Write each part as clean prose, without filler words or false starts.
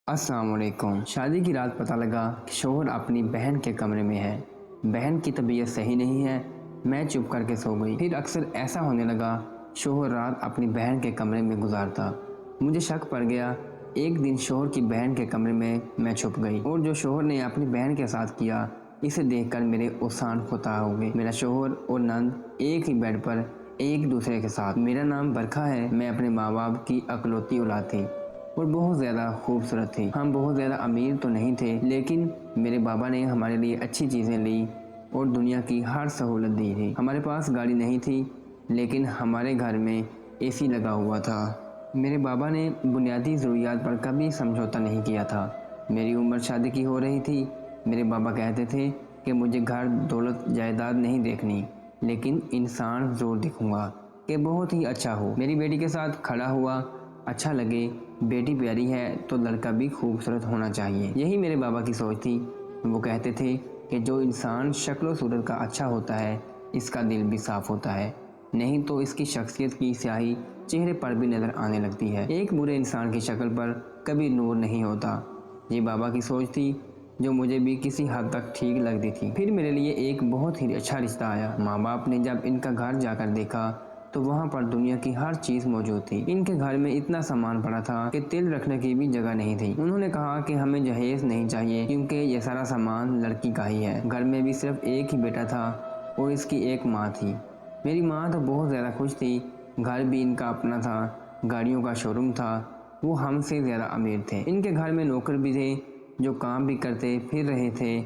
अस्सलाम वालेकुम। शादी की रात पता लगा कि शोहर अपनी बहन के कमरे में है। बहन की तबीयत सही नहीं है। मैं चुप करके सो गई। फिर अक्सर ऐसा होने लगा, शोहर रात अपनी बहन के कमरे में गुजारता। मुझे शक पड़ गया। एक दिन शोहर की बहन के कमरे में मैं छुप गई और जो शोहर ने अपनी बहन के साथ किया, इसे देखकर मेरे ओसान खुता हो गए। मेरा शोहर और नंद एक ही बेड पर एक दूसरे के साथ। मेरा नाम बरखा है। मैं अपने माँ बाप की अकलौती औलाद थी और बहुत ज़्यादा खूबसूरत थी। हम बहुत ज़्यादा अमीर तो नहीं थे, लेकिन मेरे बाबा ने हमारे लिए अच्छी चीज़ें ली और दुनिया की हर सहूलत दी थी। हमारे पास गाड़ी नहीं थी, लेकिन हमारे घर में एसी लगा हुआ था। मेरे बाबा ने बुनियादी ज़रूरियात पर कभी समझौता नहीं किया था। मेरी उम्र शादी की हो रही थी। मेरे बाबा कहते थे कि मुझे घर दौलत जायदाद नहीं देखनी, लेकिन इंसान ज़रूर दिखूंगा कि बहुत ही अच्छा हो। मेरी बेटी के साथ खड़ा हुआ। अच्छा लगे, बेटी प्यारी है तो लड़का भी खूबसूरत होना चाहिए। यही मेरे बाबा की सोच थी। वो कहते थे कि जो इंसान शक्ल सूरत का अच्छा होता है, इसका दिल भी साफ होता है, नहीं तो इसकी शख्सियत की स्याही चेहरे पर भी नज़र आने लगती है। एक बुरे इंसान की शक्ल पर कभी नूर नहीं होता। ये बाबा की सोच थी, जो मुझे भी किसी हद तक ठीक लगती थी। फिर मेरे लिए एक बहुत ही अच्छा रिश्ता आया। माँ बाप ने जब इनका घर जाकर देखा तो वहाँ पर दुनिया की हर चीज़ मौजूद थी। इनके घर में इतना सामान पड़ा था कि तिल रखने की भी जगह नहीं थी। उन्होंने कहा कि हमें जहेज नहीं चाहिए, क्योंकि ये सारा सामान लड़की का ही है। घर में भी सिर्फ एक ही बेटा था और इसकी एक माँ थी। मेरी माँ तो बहुत ज़्यादा खुश थी। घर भी इनका अपना था, गाड़ियों का शोरूम था। वो हमसे ज़्यादा अमीर थे। इनके घर में नौकर भी थे जो काम भी करते फिर रहे थे।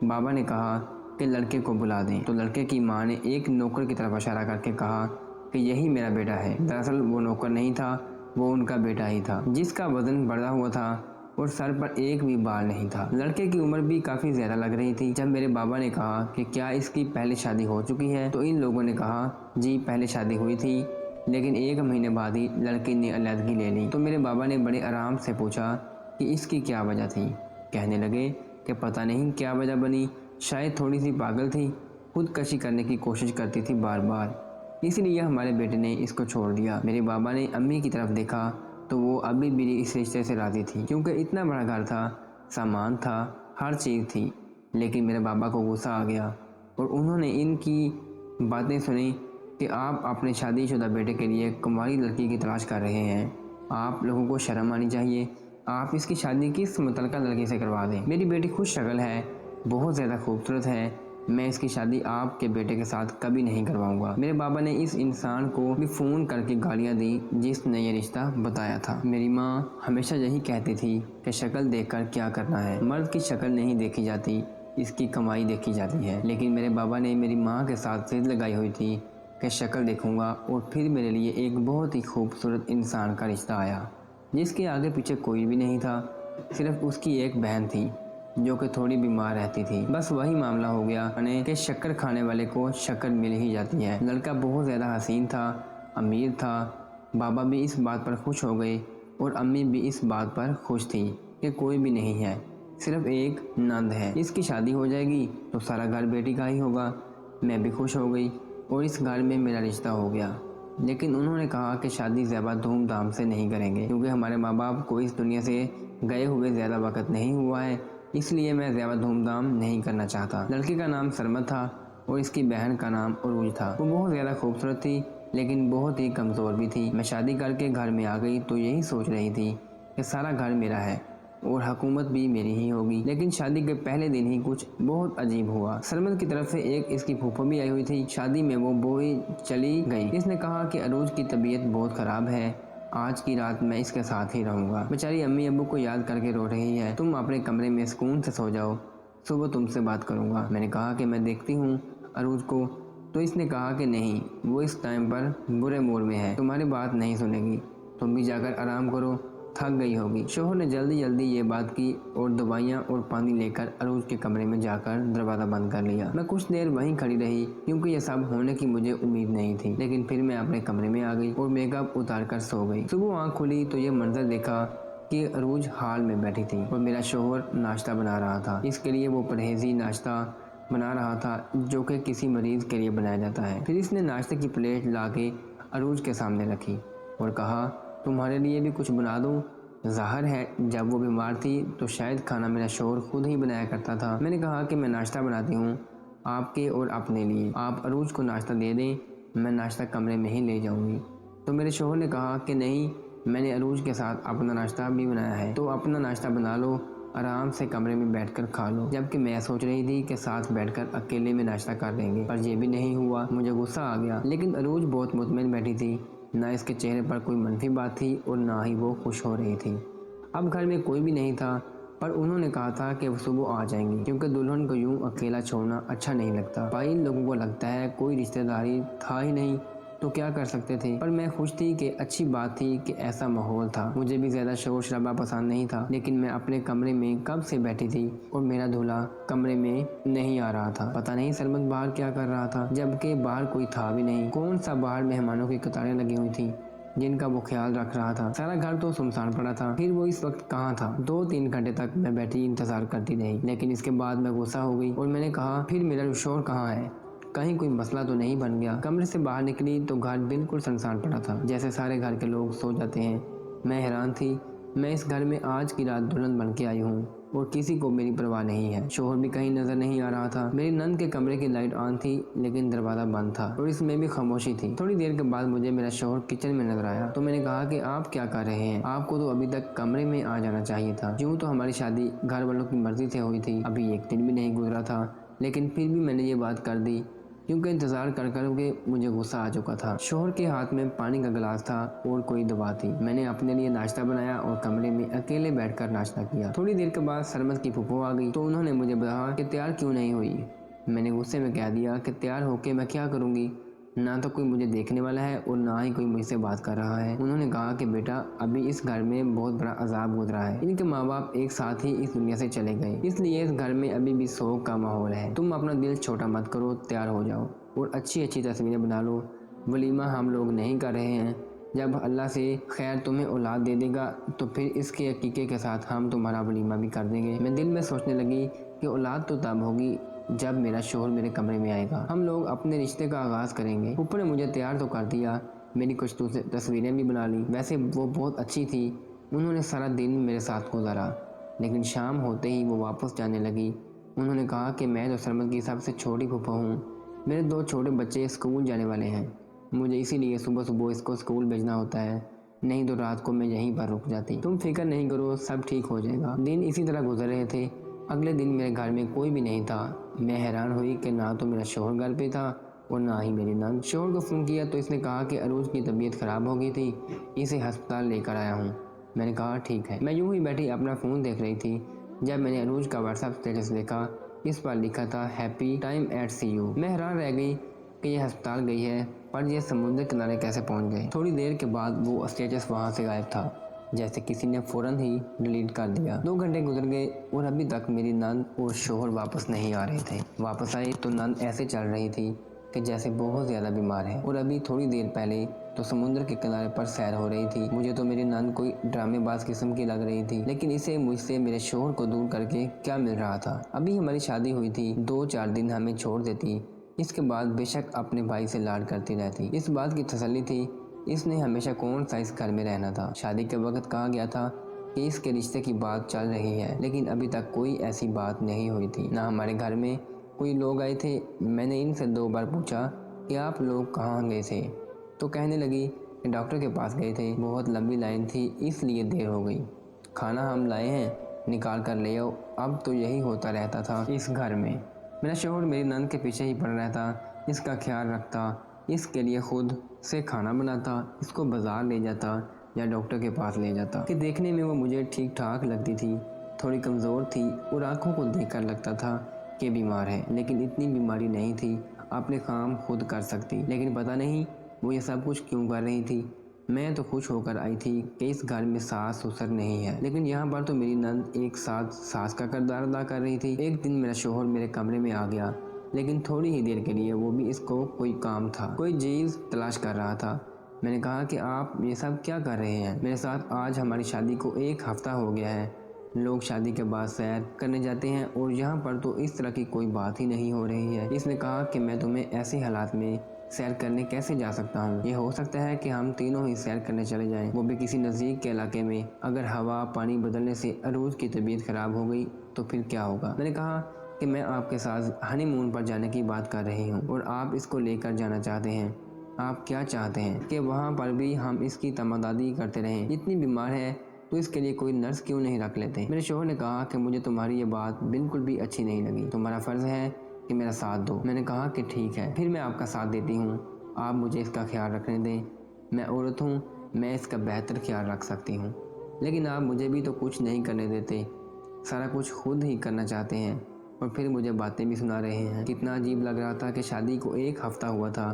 बाबा ने कहा कि लड़के को बुला दें, तो लड़के की माँ ने एक नौकर की तरफ इशारा करके कहा कि यही मेरा बेटा है। दरअसल वो नौकर नहीं था, वो उनका बेटा ही था, जिसका वजन बढ़ा हुआ था और सर पर एक भी बाल नहीं था। लड़के की उम्र भी काफ़ी ज़्यादा लग रही थी। जब मेरे बाबा ने कहा कि क्या इसकी पहले शादी हो चुकी है, तो इन लोगों ने कहा जी पहले शादी हुई थी, लेकिन 1 महीने बाद ही लड़की ने अलहदगी ले ली। तो मेरे बाबा ने बड़े आराम से पूछा कि इसकी क्या वजह थी। कहने लगे कि पता नहीं क्या वजह बनी, शायद थोड़ी सी पागल थी, खुदकशी करने की कोशिश करती थी बार बार, इसलिए हमारे बेटे ने इसको छोड़ दिया। मेरे बाबा ने अम्मी की तरफ देखा तो वो अभी भी इस रिश्ते से राजी थी, क्योंकि इतना बड़ा घर था, सामान था, हर चीज़ थी। लेकिन मेरे बाबा को गुस्सा आ गया और उन्होंने इनकी बातें सुनी कि आप अपने शादीशुदा बेटे के लिए कुंवारी लड़की की तलाश कर रहे हैं। आप लोगों को शर्म आनी चाहिए। आप इसकी शादी किस मुतलका लड़के से करवा दें। मेरी बेटी खुश शक्ल है, बहुत ज़्यादा खूबसूरत है। मैं इसकी शादी आपके बेटे के साथ कभी नहीं करवाऊंगा। मेरे बाबा ने इस इंसान को भी फ़ोन करके गालियां दी जिसने ये रिश्ता बताया था। मेरी माँ हमेशा यही कहती थी कि शक्ल देखकर क्या करना है, मर्द की शक्ल नहीं देखी जाती, इसकी कमाई देखी जाती है। लेकिन मेरे बाबा ने मेरी माँ के साथ जिद लगाई हुई थी कि शक्ल देखूंगा, और फिर मेरे लिए एक बहुत ही खूबसूरत इंसान का रिश्ता आया, जिसके आगे पीछे कोई भी नहीं था, सिर्फ उसकी एक बहन थी जो कि थोड़ी बीमार रहती थी। बस वही मामला हो गया कि शक्कर खाने वाले को शक्कर मिल ही जाती है। लड़का बहुत ज़्यादा हसीन था, अमीर था। बाबा भी इस बात पर खुश हो गए और अम्मी भी इस बात पर खुश थी कि कोई भी नहीं है, सिर्फ एक नंद है। इसकी शादी हो जाएगी तो सारा घर बेटी का ही होगा। मैं भी खुश हो गई और इस घर में मेरा रिश्ता हो गया। लेकिन उन्होंने कहा कि शादी ज़्यादा धूमधाम से नहीं करेंगे, क्योंकि हमारे माँ बाप को इस दुनिया से गए हुए ज़्यादा वक्त नहीं हुआ है, इसलिए मैं ज़्यादा धूमधाम नहीं करना चाहता। लड़के का नाम सरमत था और इसकी बहन का नाम उरूज था। वो बहुत ज़्यादा खूबसूरत थी, लेकिन बहुत ही कमज़ोर भी थी। मैं शादी करके घर में आ गई तो यही सोच रही थी कि सारा घर मेरा है और हुकूमत भी मेरी ही होगी। लेकिन शादी के पहले दिन ही कुछ बहुत अजीब हुआ। सरमत की तरफ से एक इसकी फूफा भी आई हुई थी। शादी में वो बोई चली गई। इसने कहा कि अरूज की तबीयत बहुत ख़राब है, आज की रात मैं इसके साथ ही रहूंगा। बेचारी अम्मी अब्बू को याद करके रो रही है। तुम अपने कमरे में सुकून से सो जाओ, सुबह तुमसे बात करूंगा। मैंने कहा कि मैं देखती हूँ अरूज को, तो इसने कहा कि नहीं, वो इस टाइम पर बुरे मूड में है, तुम्हारी बात नहीं सुनेगी, तुम भी जाकर आराम करो, थक गई होगी। शोहर ने जल्दी जल्दी ये बात की और दवाइयाँ और पानी लेकर अरूज के कमरे में जाकर दरवाज़ा बंद कर लिया। मैं कुछ देर वहीं खड़ी रही, क्योंकि ये सब होने की मुझे उम्मीद नहीं थी। लेकिन फिर मैं अपने कमरे में आ गई और मेकअप उतार कर सो गई। सुबह आँख खुली तो ये मंजर देखा कि अरूज हाल में बैठी थी और मेरा शोहर नाश्ता बना रहा था। इसके लिए वो परहेजी नाश्ता बना रहा था जो कि किसी मरीज के लिए बनाया जाता है। फिर इसने नाश्ते की प्लेट ला के अरूज के सामने रखी और कहा, तुम्हारे लिए भी कुछ बना दूं? ज़ाहिर है जब वो बीमार थी तो शायद खाना मेरा शोहर खुद ही बनाया करता था। मैंने कहा कि मैं नाश्ता बनाती हूँ आपके और अपने लिए, आप अरूज को नाश्ता दे दें, मैं नाश्ता कमरे में ही ले जाऊँगी। तो मेरे शोहर ने कहा कि नहीं, मैंने अरूज के साथ अपना नाश्ता भी बनाया है, तो अपना नाश्ता बना लो, आराम से कमरे में बैठकर खा लो। जबकि मैं सोच रही थी कि साथ बैठकर अकेले में नाश्ता कर लेंगे, पर ये भी नहीं हुआ। मुझे गुस्सा आ गया, लेकिन अरूज बहुत मुतमईन बैठी थी, ना इसके चेहरे पर कोई मनफी बात थी और ना ही वो खुश हो रही थी। अब घर में कोई भी नहीं था, पर उन्होंने कहा था कि वो सुबह आ जाएंगी, क्योंकि दुल्हन को यूं अकेला छोड़ना अच्छा नहीं लगता। भाई इन लोगों को लगता है कोई रिश्तेदारी था ही नहीं तो क्या कर सकते थे, पर मैं खुश थी कि अच्छी बात थी कि ऐसा माहौल था। मुझे भी ज्यादा शोर शराबा पसंद नहीं था, लेकिन मैं अपने कमरे में कब से बैठी थी और मेरा दूल्हा कमरे में नहीं आ रहा था। पता नहीं सरमत बाहर क्या कर रहा था, जबकि बाहर कोई था भी नहीं। कौन सा बाहर मेहमानों की कतारें लगी हुई थी जिनका वो ख्याल रख रहा था। सारा घर तो सुनसान पड़ा था, फिर वो इस वक्त कहाँ था। 2-3 घंटे तक मैं बैठी इंतजार करती रही, लेकिन इसके बाद मैं गुस्सा हो गई और मैंने कहा फिर मेरा शोर कहाँ है, कहीं कोई मसला तो नहीं बन गया। कमरे से बाहर निकली तो घर बिल्कुल सुनसान पड़ा था, जैसे सारे घर के लोग सो जाते हैं। मैं हैरान थी, मैं इस घर में आज की रात दुल्हन बन के आई हूँ और किसी को मेरी परवाह नहीं है। शोहर भी कहीं नजर नहीं आ रहा था। मेरी नंद के कमरे की लाइट ऑन थी, लेकिन दरवाजा बंद था और इसमें भी खामोशी थी। थोड़ी देर के बाद मुझे मेरा शोहर किचन में नजर आया, तो मैंने कहा कि आप क्या कर रहे हैं, आपको तो अभी तक कमरे में आ जाना चाहिए था। यूँ तो हमारी शादी घर वालों की मर्जी से हुई थी, अभी एक दिन भी नहीं गुजरा था, लेकिन फिर भी मैंने ये बात कर दी क्योंकि इंतजार कर कर के मुझे गुस्सा आ चुका था। शोहर के हाथ में पानी का गिलास था और कोई दवा थी। मैंने अपने लिए नाश्ता बनाया और कमरे में अकेले बैठकर नाश्ता किया। थोड़ी देर के बाद सरमत की फूफो आ गई, तो उन्होंने मुझे बताया कि तैयार क्यों नहीं हुई। मैंने गुस्से में कह दिया कि तैयार होके मैं क्या करूँगी, ना तो कोई मुझे देखने वाला है और ना ही कोई मुझसे बात कर रहा है। उन्होंने कहा कि बेटा अभी इस घर में बहुत बड़ा अजाब गुजरा है, इनके माँ बाप एक साथ ही इस दुनिया से चले गए, इसलिए इस घर में अभी भी शोक का माहौल है। तुम अपना दिल छोटा मत करो, तैयार हो जाओ और अच्छी अच्छी तस्वीरें बना लो। वलीमा हम लोग नहीं कर रहे हैं, जब अल्लाह से खैर तुम्हें औलाद दे देगा तो फिर इसके अकीके के साथ हम तुम्हारा वलीमा भी कर देंगे। मैं दिल में सोचने लगी कि औलाद तो तब होगी जब मेरा शोहर मेरे कमरे में आएगा, हम लोग अपने रिश्ते का आगाज़ करेंगे। ऊपर ने मुझे तैयार तो कर दिया, मेरी कुछ तस्वीरें भी बना ली। वैसे वो बहुत अच्छी थी, उन्होंने सारा दिन मेरे साथ गुजारा, लेकिन शाम होते ही वो वापस जाने लगी। उन्होंने कहा कि मैं तो सरमत की सबसे छोटी फूफा हूँ, मेरे 2 छोटे बच्चे स्कूल जाने वाले हैं, मुझे इसीलिए सुबह सुबह इसको स्कूल भेजना होता है, नहीं तो रात को मैं यहीं पर रुक जाती। तुम फिक्र नहीं करो, सब ठीक हो जाएगा। दिन इसी तरह गुजर रहे थे। अगले दिन मेरे घर में कोई भी नहीं था। मैं हैरान हुई कि ना तो मेरा शोहर घर पे था और ना ही मेरी नंद। शोहर को फ़ोन किया तो इसने कहा कि अरूज की तबीयत ख़राब हो गई थी, इसे अस्पताल लेकर आया हूँ। मैंने कहा ठीक है। मैं यूं ही बैठी अपना फ़ोन देख रही थी जब मैंने अरूज का व्हाट्सएप स्टेटस देखा। इस पर लिखा था happy time at see you. मैं हैरान रह गई कि यह अस्पताल गई है, पर यह समुद्र किनारे कैसे पहुंच गए। थोड़ी देर के बाद वो स्टेटस वहां से गायब था, जैसे किसी ने फ़ौरन ही डिलीट कर दिया। 2 घंटे गुजर गए और अभी तक मेरी नंद और शोहर वापस नहीं आ रहे थे। वापस आए तो नंद ऐसे चल रही थी कि जैसे बहुत ज़्यादा बीमार है, और अभी थोड़ी देर पहले तो समुद्र के किनारे पर सैर हो रही थी। मुझे तो मेरी नंद कोई ड्रामेबाज किस्म की लग रही थी, लेकिन इसे मुझसे मेरे शोहर को दूर करके क्या मिल रहा था। अभी हमारी शादी हुई थी, 2-4 दिन हमें छोड़ देती, इसके बाद बेशक अपने भाई से लाड करती रहती। इस बात की तसल्ली थी इसने हमेशा कौन सा इस घर में रहना था। शादी के वक्त कहा गया था कि इसके रिश्ते की बात चल रही है, लेकिन अभी तक कोई ऐसी बात नहीं हुई थी। ना हमारे घर में कोई लोग आए थे। मैंने इनसे 2 बार पूछा कि आप लोग कहाँ गए थे, तो कहने लगी कि डॉक्टर के पास गए थे, बहुत लंबी लाइन थी इसलिए देर हो गई। खाना हम लाए हैं, निकाल कर ले आओ। अब तो यही होता रहता था इस घर में। मेरा शोहर मेरी नंद के पीछे ही पड़ रहता, इसका ख्याल रखता, इसके लिए खुद से खाना बनाता, इसको बाजार ले जाता या डॉक्टर के पास ले जाता। कि देखने में वो मुझे ठीक ठाक लगती थी, थोड़ी कमज़ोर थी और आंखों को देखकर लगता था कि बीमार है, लेकिन इतनी बीमारी नहीं थी, अपने काम खुद कर सकती। लेकिन पता नहीं वो ये सब कुछ क्यों कर रही थी। मैं तो खुश होकर आई थी कि इस घर में सास ससुर नहीं है, लेकिन यहाँ पर तो मेरी नंद एक साथ सास का किरदार अदा कर रही थी। एक दिन मेरा शोहर मेरे कमरे में आ गया, लेकिन थोड़ी ही देर के लिए, वो भी इसको कोई काम था, कोई चीज़ तलाश कर रहा था। मैंने कहा कि आप ये सब क्या कर रहे हैं मेरे साथ। आज हमारी शादी को 1 हफ्ता हो गया है, लोग शादी के बाद सैर करने जाते हैं और यहाँ पर तो इस तरह की कोई बात ही नहीं हो रही है। इसने कहा कि मैं तुम्हें ऐसे हालात में सैर करने कैसे जा सकता हूँ? ये हो सकता है कि हम तीनों ही सैर करने चले जाएं, वो भी किसी नज़दीक के इलाके में। अगर हवा पानी बदलने से अरूज की तबीयत खराब हो गई तो फिर क्या होगा? मैंने कहा कि मैं आपके साथ हनीमून पर जाने की बात कर रही हूँ और आप इसको लेकर जाना चाहते हैं। आप क्या चाहते हैं कि वहाँ पर भी हम इसकी तमादादी करते रहें? इतनी बीमार है तो इसके लिए कोई नर्स क्यों नहीं रख लेते? मेरे शोहर ने कहा कि मुझे तुम्हारी ये बात बिल्कुल भी अच्छी नहीं लगी, तुम्हारा फ़र्ज़ है कि मेरा साथ दो। मैंने कहा कि ठीक है, फिर मैं आपका साथ देती हूँ, आप मुझे इसका ख्याल रखने दें। मैं औरत हूँ, मैं इसका बेहतर ख्याल रख सकती हूँ, लेकिन आप मुझे भी तो कुछ नहीं करने देते, सारा कुछ खुद ही करना चाहते हैं और फिर मुझे बातें भी सुना रहे हैं। कितना अजीब लग रहा था कि शादी को 1 हफ्ता हुआ था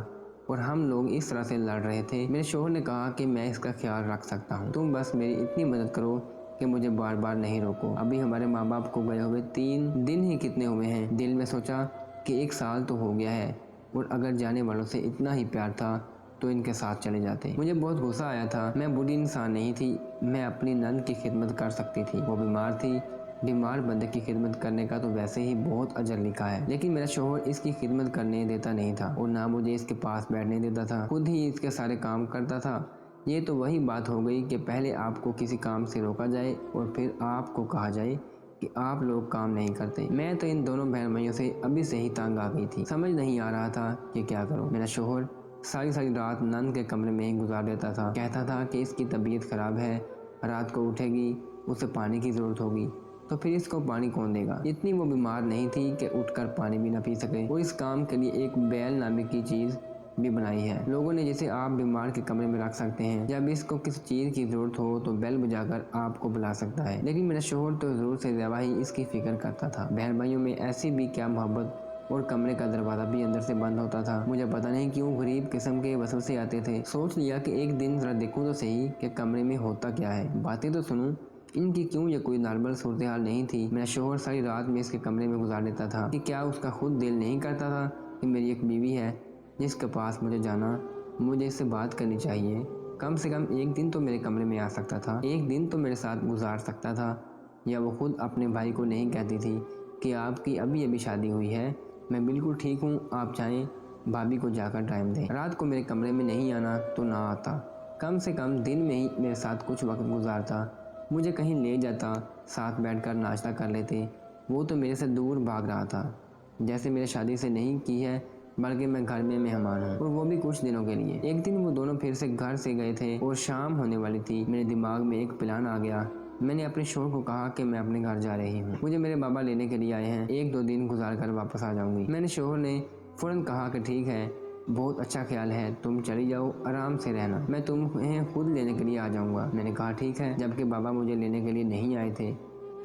और हम लोग इस तरह से लड़ रहे थे। मेरे शोहर ने कहा कि मैं इसका ख्याल रख सकता हूँ, तुम बस मेरी इतनी मदद करो कि मुझे बार बार नहीं रोको। अभी हमारे माँ बाप को गए हुए 3 दिन ही कितने हुए हैं। दिल में सोचा कि 1 साल तो हो गया है और अगर जाने वालों से इतना ही प्यार था तो इनके साथ चले जाते। मुझे बहुत गुस्सा आया था। मैं बुरी इंसान नहीं थी, मैं अपनी नंद की खिदमत कर सकती थी। वो बीमार थी, बीमार बंदे की खिदमत करने का तो वैसे ही बहुत अजर लिखा है, लेकिन मेरा शोहर इसकी खिदमत करने देता नहीं था और ना मुझे इसके पास बैठने देता था, खुद ही इसके सारे काम करता था। ये तो वही बात हो गई कि पहले आपको किसी काम से रोका जाए और फिर आपको कहा जाए कि आप लोग काम नहीं करते। मैं तो इन दोनों बहन भाइयों से अभी से ही तंग आ गई थी, समझ नहीं आ रहा था कि क्या करूं। मेरा शोहर सारी सारी रात नंद के कमरे में ही गुजार देता था, कहता था कि इसकी तबीयत खराब है, रात को उठेगी, उसे पानी की ज़रूरत होगी, तो फिर इसको पानी कौन देगा? इतनी वो बीमार नहीं थी कि उठकर पानी भी ना पी सके। वो इस काम के लिए एक बैल नाम की चीज़ भी बनाई है लोगों ने, जिसे आप बीमार के कमरे में रख सकते हैं। जब इसको किसी चीज़ की ज़रूरत हो तो बेल बजाकर आपको बुला सकता है। लेकिन मेरा शोहर तो ज़रूर से ज़्यादा ही इसकी फिक्र करता था। बहन भाइयों में ऐसी भी क्या मोहब्बत, और कमरे का दरवाज़ा भी अंदर से बंद होता था। मुझे पता नहीं क्यों गरीब किस्म के वसवसे आते थे। सोच लिया कि एक दिन ज़रा देखूं तो सही कि कमरे में होता क्या है, बातें तो सुनूं, इनकी क्यों ये कोई नॉर्मल सूरत हाल नहीं थी। मेरा शोहर सारी रात में इसके कमरे में गुजार देता था कि क्या उसका खुद दिल नहीं करता था कि मेरी एक बीवी है जिसके पास मुझे जाना, मुझे इससे बात करनी चाहिए, कम से कम एक दिन तो मेरे कमरे में आ सकता था, एक दिन तो मेरे साथ गुजार सकता था। या वो खुद अपने भाई को नहीं कहती थी कि आपकी अभी अभी शादी हुई है, मैं बिल्कुल ठीक हूँ, आप चाहें भाभी को जाकर टाइम दें। रात को मेरे कमरे में नहीं आना तो ना आता, कम से कम दिन में ही मेरे साथ कुछ वक्त गुजारता, मुझे कहीं ले जाता, साथ बैठकर नाश्ता कर लेते। वो तो मेरे से दूर भाग रहा था, जैसे मेरे शादी से नहीं की है बल्कि मैं घर में मेहमान हूँ, और वो भी कुछ दिनों के लिए। एक दिन वो दोनों फिर से घर से गए थे और शाम होने वाली थी। मेरे दिमाग में एक प्लान आ गया। मैंने अपने शोहर को कहा कि मैं अपने घर जा रही हूँ, मुझे मेरे बाबा लेने के लिए आए हैं, 1-2 दिन गुजार कर वापस आ जाऊंगी। मैंने शोहर ने फ़ौरन कहा कि ठीक है, बहुत अच्छा ख्याल है, तुम चली जाओ, आराम से रहना, मैं तुम्हें खुद लेने के लिए आ जाऊंगा। मैंने कहा ठीक है, जबकि बाबा मुझे लेने के लिए नहीं आए थे।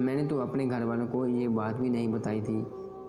मैंने तो अपने घर वालों को ये बात भी नहीं बताई थी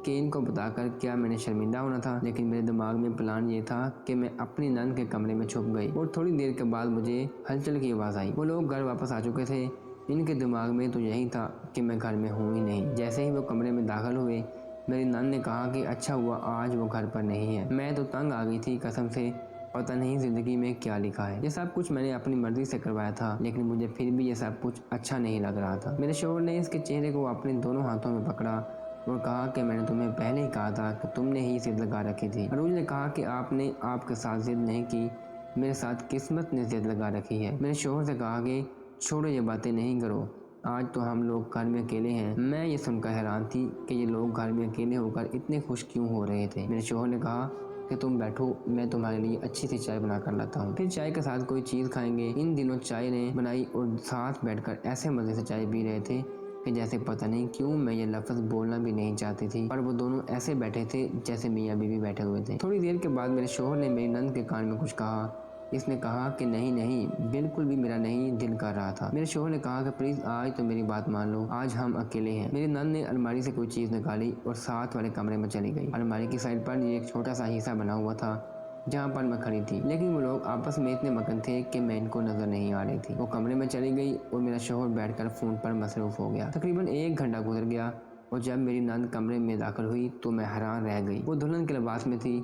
कि इनको बताकर क्या मैंने शर्मिंदा होना था, लेकिन मेरे दिमाग में प्लान ये था कि मैं अपनी नंद के कमरे में छुप गई और थोड़ी देर के बाद मुझे हलचल की आवाज़ आई। वो लोग घर वापस आ चुके थे। इनके दिमाग में तो यही था कि मैं घर में हूँ ही नहीं। जैसे ही वो कमरे में दाखिल हुए, मेरी नंद ने कहा कि अच्छा हुआ आज वो घर पर नहीं है। मैं तो तंग आ गई थी, कसम से पता नहीं ज़िंदगी में क्या लिखा है। ये सब कुछ मैंने अपनी मर्जी से करवाया था, लेकिन मुझे फिर भी ये सब कुछ अच्छा नहीं लग रहा था। मेरे शोहर ने इसके चेहरे को अपने दोनों हाथों में पकड़ा और कहा कि मैंने तुम्हें पहले ही कहा था कि तुमने ही जिद लगा रखी थी। अरूज ने कहा कि आपने आपके साथ जिद नहीं की, मेरे साथ किस्मत ने जिद लगा रखी है। मेरे शोहर से कहा कि छोड़ो, ये बातें नहीं करो, आज तो हम लोग घर में अकेले हैं। मैं ये सुनकर हैरान थी कि ये लोग घर में अकेले होकर इतने खुश क्यों हो रहे थे। मेरे शोहर ने कहा कि तुम बैठो, मैं तुम्हारे लिए अच्छी सी चाय बना कर लाता हूँ, फिर चाय के साथ कोई चीज़ खाएंगे। इन दिनों चाय ने बनाई और साथ बैठकर ऐसे मज़े से चाय पी रहे थे कि जैसे पता नहीं क्यों मैं ये लफ्ज़ बोलना भी नहीं चाहती थी, पर वो दोनों ऐसे बैठे थे जैसे मियाँ बीवी बैठे हुए थे। थोड़ी देर के बाद मेरे शोहर ने मेरी नंद के कान में कुछ कहा। इसने कहा कि नहीं नहीं, बिल्कुल भी मेरा नहीं दिल कर रहा था। मेरे शोहर ने कहा कि प्लीज़ आज तो मेरी बात मान लो, आज हम अकेले हैं। मेरी नंद ने अलमारी से कोई चीज़ निकाली और साथ वाले कमरे में चली गई। अलमारी की साइड पर एक छोटा सा हिस्सा बना हुआ था जहाँ पर मैं खड़ी थी, लेकिन वो लोग आपस में इतने मगन थे कि मैं इनको नजर नहीं आ रही थी। वो कमरे में चली गई और मेरा शोहर बैठकर फ़ोन पर मसरूफ़ हो गया। तकरीबन 1 घंटा गुजर गया और जब मेरी नंद कमरे में दाखिल हुई तो मैं हैरान रह गई। वो दुल्हन के लिबास में थी,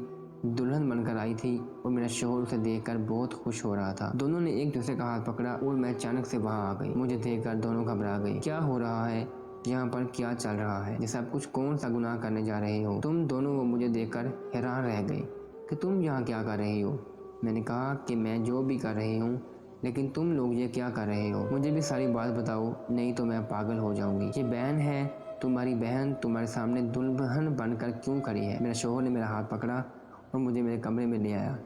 दुल्हन बनकर आई थी और मेरा शोहर उसे देखकर बहुत खुश हो रहा था। दोनों ने एक दूसरे का हाथ पकड़ा और मैं अचानक से वहाँ आ गई। मुझे देखकर दोनों घबरा गए। क्या हो रहा है यहाँ पर, क्या चल रहा है? ये सब कुछ कौन सा गुनाह करने जा रहे हो तुम दोनों? वो मुझे देखकर हैरान रह गए। कि तुम यहाँ क्या कर रही हो। मैंने कहा कि मैं जो भी कर रही हूँ, लेकिन तुम लोग ये क्या कर रहे हो, मुझे भी सारी बात बताओ, नहीं तो मैं पागल हो जाऊंगी। ये बहन है, तुम्हारी बहन तुम्हारे सामने दुल्हन बनकर क्यों खड़ी है। मेरे शोहर ने मेरा हाथ पकड़ा और मुझे मेरे कमरे में ले आया।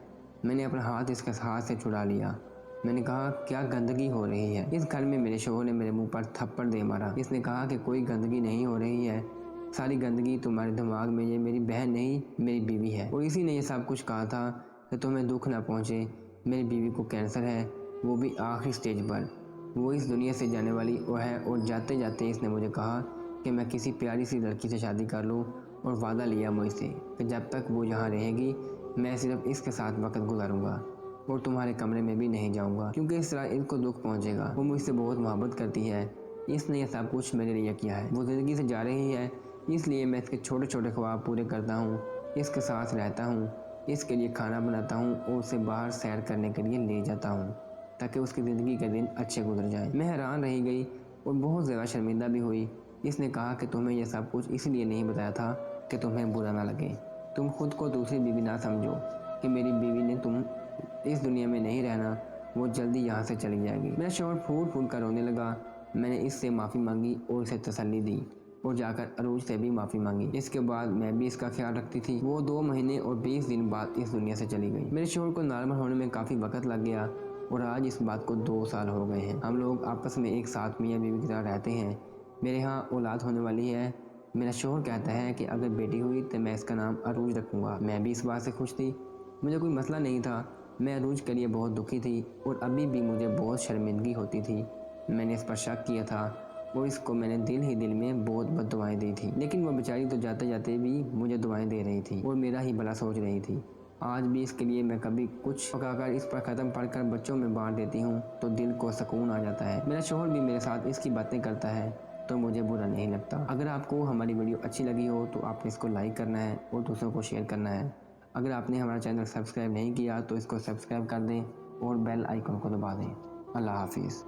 मैंने अपना हाथ इसके हाथ से छुड़ा लिया। मैंने कहा क्या गंदगी हो रही है इस घर में। मेरे शोहर ने मेरे मुंह पर थप्पड़ दे मारा। इसने कहा कि कोई गंदगी नहीं हो रही है, सारी गंदगी तुम्हारे दिमाग में, ये मेरी बहन नहीं मेरी बीवी है। और इसी ने ये सब कुछ कहा था कि तुम्हें दुख ना पहुँचे। मेरी बीवी को कैंसर है, वो भी आखिरी स्टेज पर। वो इस दुनिया से जाने वाली वो है और जाते जाते इसने मुझे कहा कि मैं किसी प्यारी सी लड़की से शादी कर लूँ और वादा लिया मुझसे कि जब तक वो यहाँ रहेगी मैं सिर्फ इसके साथ वक्त गुजारूंगा और तुम्हारे कमरे में भी नहीं जाऊंगा, क्योंकि इस तरह इसको दुख पहुंचेगा। वो मुझसे बहुत मोहब्बत करती है, इसने यह सब कुछ मेरे लिए किया है। वो ज़िंदगी से जा रही है, इसलिए मैं इसके छोटे छोटे ख्वाब पूरे करता हूँ, इसके साथ रहता हूँ, इसके लिए खाना बनाता हूँ और उसे बाहर सैर करने के लिए ले जाता हूँ ताकि उसकी ज़िंदगी के दिन अच्छे गुजर जाएं। मैं हैरान रह गई और बहुत ज़्यादा शर्मिंदा भी हुई। इसने कहा कि तुम्हें यह सब कुछ इसलिए नहीं बताया था कि तुम्हें बुरा ना लगे, तुम खुद को दूसरी बीवी ना समझो कि मेरी बीवी ने तुम इस दुनिया में नहीं रहना, वो जल्दी यहाँ से चली जाएगी। मेरा शौहर फूट फूट कर रोने लगा। मैंने इससे माफ़ी मांगी और इसे तसल्ली दी और जाकर अरूज से भी माफ़ी मांगी। इसके बाद मैं भी इसका ख्याल रखती थी। वो 2 महीने और 20 दिन बाद इस दुनिया से चली गई। मेरे शौहर को नॉर्मल होने में काफ़ी वक्त लग गया और आज इस बात को 2 साल हो गए हैं। हम लोग आपस में एक साथ मियाँ बीवी की तरह रहते हैं। मेरे यहाँ औलाद होने वाली है। मेरा शौहर कहता है कि अगर बेटी हुई तो मैं इसका नाम अरूज रखूँगा। मैं भी इस बात से खुश थी, मुझे कोई मसला नहीं था। मैं अरूज के लिए बहुत दुखी थी और अभी भी मुझे बहुत शर्मिंदगी होती थी। मैंने इस पर शक किया था और इसको मैंने दिल ही दिल में बहुत बद्दुआएं दी थी, लेकिन वो बेचारी तो जाते जाते भी मुझे दुआएं दे रही थी और मेरा ही भला सोच रही थी। आज भी इसके लिए मैं कभी कुछ पकाकर इस पर ख़त्म पढ़कर बच्चों में बांट देती हूँ तो दिल को सुकून आ जाता है। मेरा शौहर भी मेरे साथ इसकी बातें करता है तो मुझे बुरा नहीं लगता। अगर आपको हमारी वीडियो अच्छी लगी हो तो आपने इसको लाइक करना है और दूसरों को शेयर करना है। अगर आपने हमारा चैनल सब्सक्राइब नहीं किया तो इसको सब्सक्राइब कर दें और बेल आइकन को दबा दें। अल्लाह हाफिज़।